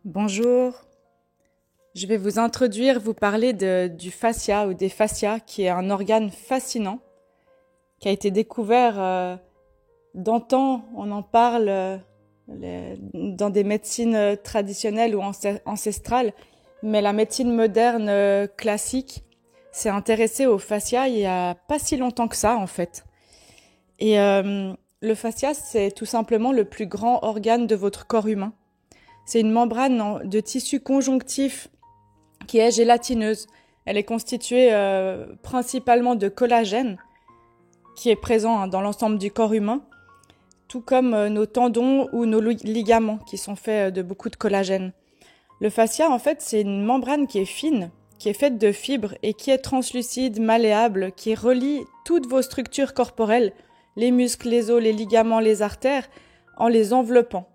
Bonjour, je vais vous parler du fascia ou des fascias, qui est un organe fascinant, qui a été découvert d'antan. On en parle dans des médecines traditionnelles ou ancestrales, mais la médecine moderne classique s'est intéressée au fascia il y a pas si longtemps que ça en fait. Et le fascia, c'est tout simplement le plus grand organe de votre corps humain. C'est une membrane de tissu conjonctif qui est gélatineuse. Elle est constituée principalement de collagène, qui est présent dans l'ensemble du corps humain, tout comme nos tendons ou nos ligaments, qui sont faits de beaucoup de collagène. Le fascia, en fait, c'est une membrane qui est fine, qui est faite de fibres et qui est translucide, malléable, qui relie toutes vos structures corporelles, les muscles, les os, les ligaments, les artères, en les enveloppant.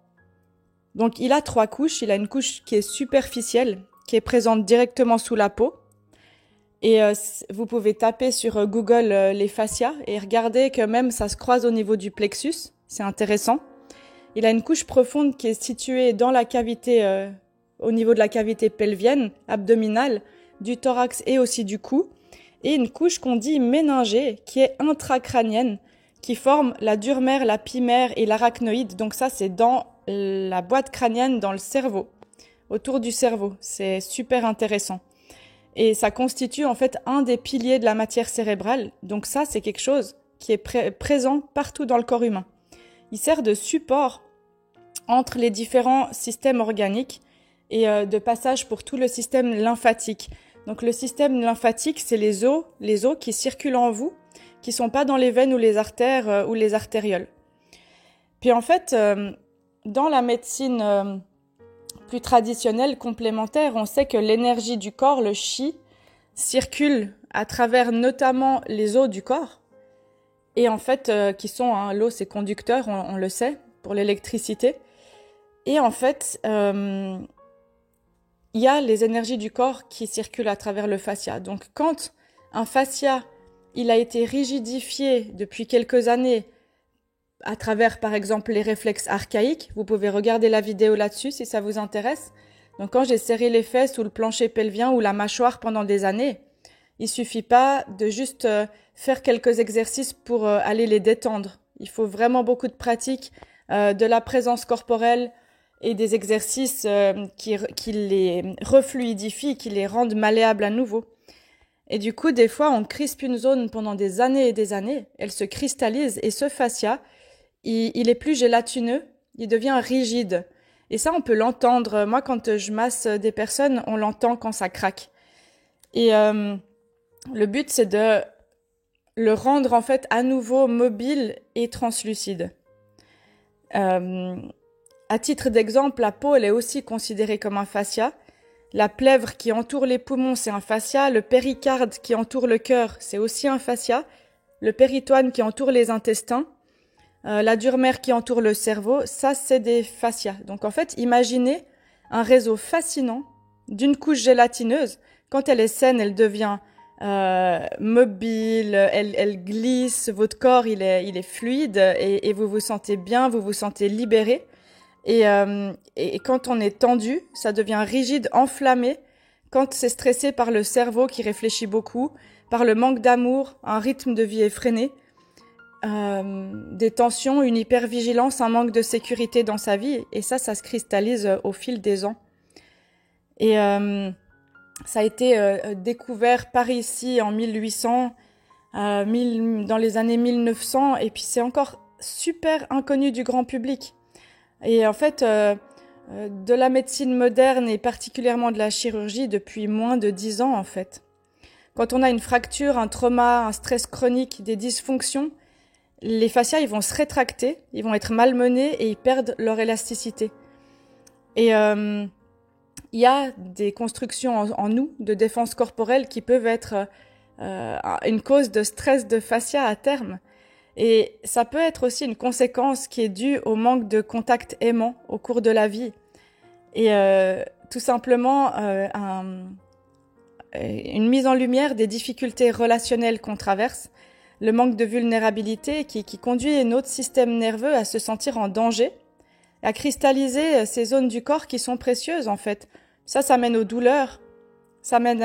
Donc il a 3 couches. Il a une couche qui est superficielle, qui est présente directement sous la peau. Et vous pouvez taper sur Google les fascias et regarder que même ça se croise au niveau du plexus. C'est intéressant. Il a une couche profonde qui est située dans la cavité, au niveau de la cavité pelvienne, abdominale, du thorax et aussi du cou. Et une couche qu'on dit méningée, qui est intracrânienne, qui forme la dure mère, la pie-mère et l'arachnoïde. Donc ça, c'est dans la boîte crânienne, dans le cerveau, autour du cerveau. C'est super intéressant. Et ça constitue en fait un des piliers de la matière cérébrale. Donc ça, c'est quelque chose qui est présent partout dans le corps humain. Il sert de support entre les différents systèmes organiques et de passage pour tout le système lymphatique. Donc le système lymphatique, c'est les os qui circulent en vous, qui sont pas dans les veines ou les artères ou les artérioles. Puis en fait, dans la médecine plus traditionnelle, complémentaire, on sait que l'énergie du corps, le chi, circule à travers notamment les os du corps. Et en fait, qui sont, l'eau c'est conducteur, on le sait, pour l'électricité. Et en fait, il y a les énergies du corps qui circulent à travers le fascia. Donc quand un fascia, il a été rigidifié depuis quelques années à travers, par exemple, les réflexes archaïques. Vous pouvez regarder la vidéo là-dessus si ça vous intéresse. Donc, quand j'ai serré les fesses ou le plancher pelvien ou la mâchoire pendant des années, il suffit pas de juste faire quelques exercices pour aller les détendre. Il faut vraiment beaucoup de pratique, de la présence corporelle et des exercices qui les refluidifient, qui les rendent malléables à nouveau. Et du coup, des fois, on crispe une zone pendant des années et des années. Elle se cristallise et ce fascia, il est plus gélatineux, il devient rigide. Et ça, on peut l'entendre. Moi, quand je masse des personnes, on l'entend quand ça craque. Et le but, c'est de le rendre en fait à nouveau mobile et translucide. À titre d'exemple, la peau, elle est aussi considérée comme un fascia. La plèvre qui entoure les poumons, c'est un fascia. Le péricarde qui entoure le cœur, c'est aussi un fascia. Le péritoine qui entoure les intestins. La dure mère qui entoure le cerveau, ça c'est des fascias. Donc en fait, imaginez un réseau fascinant d'une couche gélatineuse. Quand elle est saine, elle devient mobile, elle glisse, votre corps il est fluide et vous vous sentez bien, vous vous sentez libéré. Et quand on est tendu, ça devient rigide, enflammé. Quand c'est stressé par le cerveau qui réfléchit beaucoup, par le manque d'amour, un rythme de vie effréné, des tensions, une hypervigilance, un manque de sécurité dans sa vie. Et ça se cristallise au fil des ans. Et ça a été découvert par ici en 1800, dans les années 1900, et puis c'est encore super inconnu du grand public. Et en fait, de la médecine moderne et particulièrement de la chirurgie depuis moins de 10 ans en fait. Quand on a une fracture, un trauma, un stress chronique, des dysfonctions, les fascias ils vont se rétracter, ils vont être malmenés et ils perdent leur élasticité. Et il y a des constructions en nous de défense corporelle qui peuvent être une cause de stress de fascia à terme. Et ça peut être aussi une conséquence qui est due au manque de contact aimant au cours de la vie. Et tout simplement une mise en lumière des difficultés relationnelles qu'on traverse, le manque de vulnérabilité qui conduit notre système nerveux à se sentir en danger, à cristalliser ces zones du corps qui sont précieuses en fait. Ça mène aux douleurs, ça mène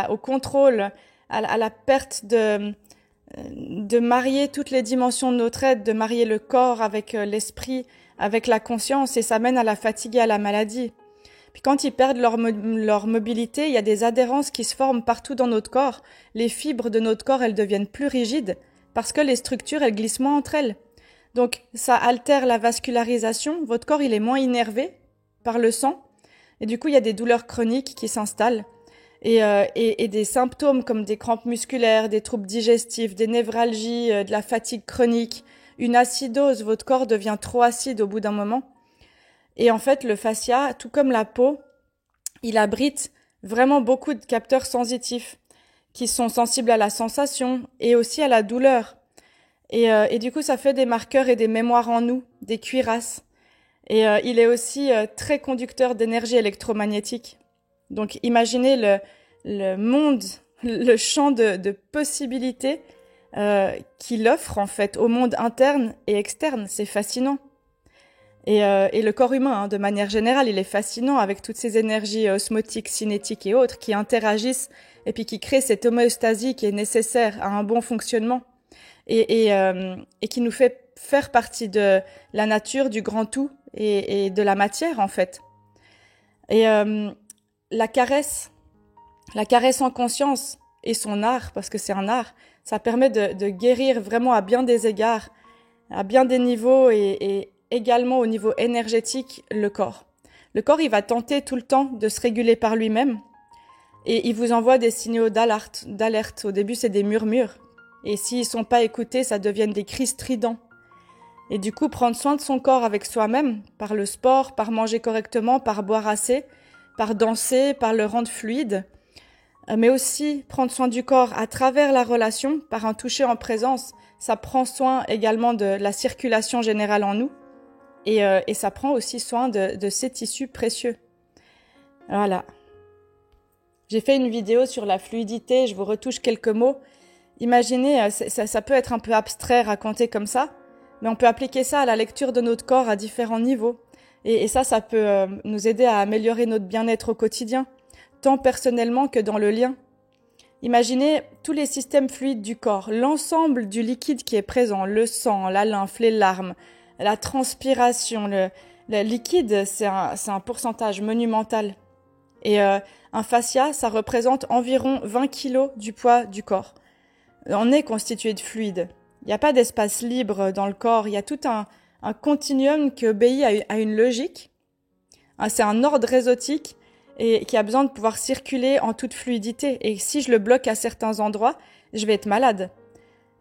au contrôle, à la perte de marier toutes les dimensions de notre être, de marier le corps avec l'esprit, avec la conscience, et ça mène à la fatigue et à la maladie. Puis quand ils perdent leur mobilité, il y a des adhérences qui se forment partout dans notre corps. Les fibres de notre corps, elles deviennent plus rigides parce que les structures, elles glissent moins entre elles. Donc ça altère la vascularisation, votre corps il est moins innervé par le sang, et du coup il y a des douleurs chroniques qui s'installent. Et des symptômes comme des crampes musculaires, des troubles digestifs, des névralgies, de la fatigue chronique, une acidose, votre corps devient trop acide au bout d'un moment. Et en fait, le fascia, tout comme la peau, il abrite vraiment beaucoup de capteurs sensitifs qui sont sensibles à la sensation et aussi à la douleur. Et du coup, ça fait des marqueurs et des mémoires en nous, des cuirasses. Et il est aussi très conducteur d'énergie électromagnétique. Donc imaginez le monde, le champ de possibilités qu'il offre en fait au monde interne et externe. C'est fascinant. Et le corps humain, de manière générale, il est fascinant avec toutes ces énergies osmotiques, cinétiques et autres qui interagissent et puis qui créent cette homéostasie qui est nécessaire à un bon fonctionnement et qui nous fait faire partie de la nature, du grand tout et de la matière en fait. Et la caresse en conscience et son art, parce que c'est un art, ça permet de guérir vraiment à bien des égards, à bien des niveaux et également au niveau énergétique le corps. Le corps, il va tenter tout le temps de se réguler par lui-même et il vous envoie des signaux d'alerte. Au début, c'est des murmures et s'ils sont pas écoutés, ça devient des cris stridents. Et du coup, prendre soin de son corps avec soi-même, par le sport, par manger correctement, par boire assez, par danser, par le rendre fluide, mais aussi prendre soin du corps à travers la relation, par un toucher en présence. Ça prend soin également de la circulation générale en nous et ça prend aussi soin de ces tissus précieux. Voilà. J'ai fait une vidéo sur la fluidité, je vous retouche quelques mots. Imaginez, ça peut être un peu abstrait raconté comme ça, mais on peut appliquer ça à la lecture de notre corps à différents niveaux. Et ça peut nous aider à améliorer notre bien-être au quotidien, tant personnellement que dans le lien. Imaginez tous les systèmes fluides du corps, l'ensemble du liquide qui est présent, le sang, la lymphe, les larmes, la transpiration. Le liquide, c'est un pourcentage monumental. Et un fascia, ça représente environ 20 kilos du poids du corps. On est constitué de fluide. Il n'y a pas d'espace libre dans le corps, il y a tout un continuum qui obéit à une logique. C'est un ordre réseautique et qui a besoin de pouvoir circuler en toute fluidité. Et si je le bloque à certains endroits, je vais être malade.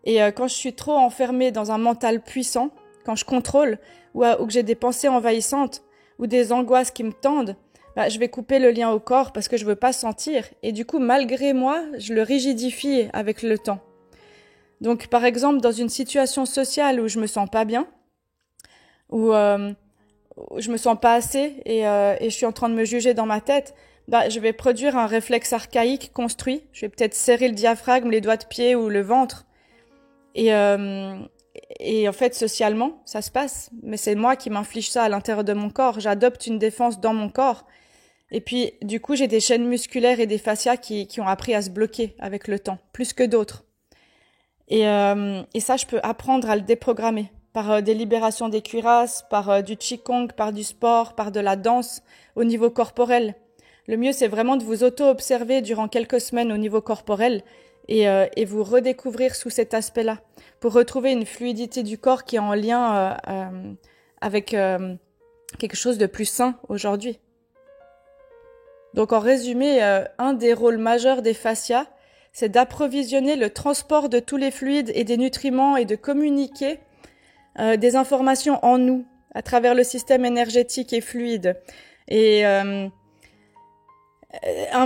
Et quand je suis trop enfermée dans un mental puissant, quand je contrôle ou que j'ai des pensées envahissantes ou des angoisses qui me tendent, je vais couper le lien au corps parce que je veux pas sentir. Et du coup, malgré moi, je le rigidifie avec le temps. Donc, par exemple, dans une situation sociale où je me sens pas bien, où je me sens pas assez et je suis en train de me juger dans ma tête, je vais produire un réflexe archaïque construit. Je vais peut-être serrer le diaphragme, les doigts de pied ou le ventre. Et en fait, socialement, ça se passe. Mais c'est moi qui m'inflige ça à l'intérieur de mon corps. J'adopte une défense dans mon corps. Et puis, du coup, j'ai des chaînes musculaires et des fascias qui ont appris à se bloquer avec le temps, plus que d'autres. Et ça, je peux apprendre à le déprogrammer par des libérations des cuirasses, par du qigong, par du sport, par de la danse au niveau corporel. Le mieux, c'est vraiment de vous auto-observer durant quelques semaines au niveau corporel et vous redécouvrir sous cet aspect-là pour retrouver une fluidité du corps qui est en lien avec quelque chose de plus sain aujourd'hui. Donc en résumé, un des rôles majeurs des fascias, c'est d'approvisionner le transport de tous les fluides et des nutriments et de communiquer des informations en nous à travers le système énergétique et fluide. Et un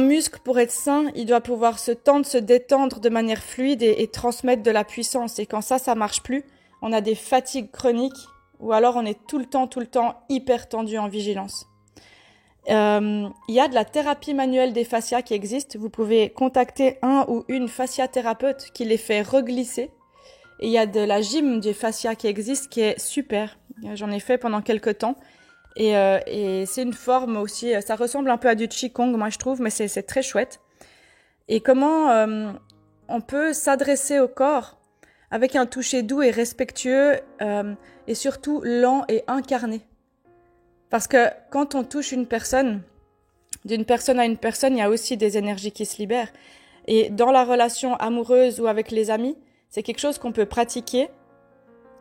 muscle, pour être sain, il doit pouvoir se tendre, se détendre de manière fluide et transmettre de la puissance. Et quand ça marche plus, on a des fatigues chroniques ou alors on est tout le temps hyper tendu en vigilance. Il y a de la thérapie manuelle des fascias qui existe. Vous pouvez contacter un ou une fasciathérapeute qui les fait reglisser. Et il y a de la gym des fascias qui existe qui est super. J'en ai fait pendant quelques temps. Et c'est une forme aussi, ça ressemble un peu à du Qigong, moi je trouve, mais c'est très chouette. Et comment on peut s'adresser au corps avec un toucher doux et respectueux et surtout lent et incarné. Parce que quand on touche une personne, d'une personne à une personne, il y a aussi des énergies qui se libèrent. Et dans la relation amoureuse ou avec les amis, c'est quelque chose qu'on peut pratiquer,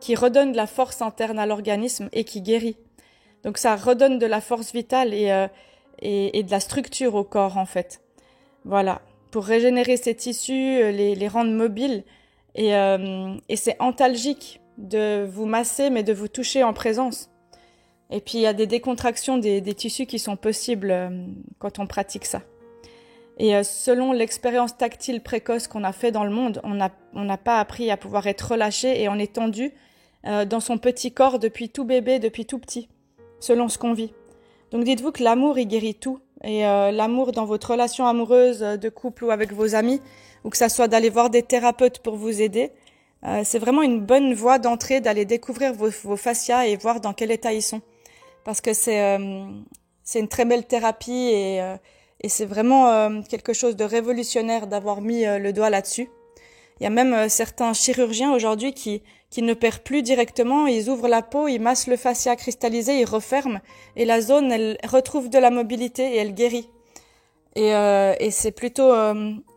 qui redonne de la force interne à l'organisme et qui guérit. Donc ça redonne de la force vitale et de la structure au corps en fait. Voilà, pour régénérer ces tissus, les rendre mobiles. Et c'est antalgique de vous masser mais de vous toucher en présence. Et puis il y a des décontractions des tissus qui sont possibles quand on pratique ça. Et selon l'expérience tactile précoce qu'on a fait dans le monde, on n'a pas appris à pouvoir être relâché et on est tendu dans son petit corps depuis tout bébé, depuis tout petit, selon ce qu'on vit. Donc dites-vous que l'amour, il guérit tout. Et l'amour dans votre relation amoureuse, de couple ou avec vos amis, ou que ça soit d'aller voir des thérapeutes pour vous aider, c'est vraiment une bonne voie d'entrée d'aller découvrir vos fascias et voir dans quel état ils sont. Parce que c'est une très belle thérapie et c'est vraiment quelque chose de révolutionnaire d'avoir mis le doigt là-dessus. Il y a même certains chirurgiens aujourd'hui qui ne perdent plus directement, ils ouvrent la peau, ils massent le fascia cristallisé, ils referment et la zone, elle retrouve de la mobilité et elle guérit. Et c'est plutôt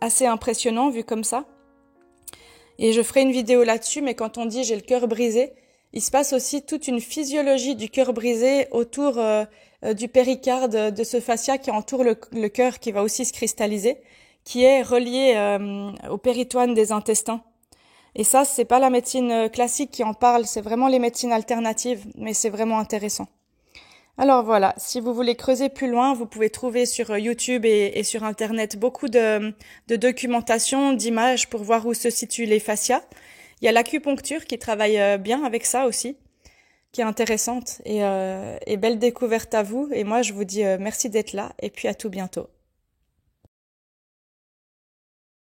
assez impressionnant vu comme ça. Et je ferai une vidéo là-dessus, mais quand on dit j'ai le cœur brisé, il se passe aussi toute une physiologie du cœur brisé autour du péricarde, de ce fascia qui entoure le cœur, qui va aussi se cristalliser, qui est relié au péritoine des intestins. Et ça, c'est pas la médecine classique qui en parle, c'est vraiment les médecines alternatives, mais c'est vraiment intéressant. Alors voilà, si vous voulez creuser plus loin, vous pouvez trouver sur YouTube et sur Internet beaucoup de documentation, d'images pour voir où se situent les fascias. Il y a l'acupuncture qui travaille bien avec ça aussi, qui est intéressante et belle découverte à vous. Et moi, je vous dis merci d'être là et puis à tout bientôt.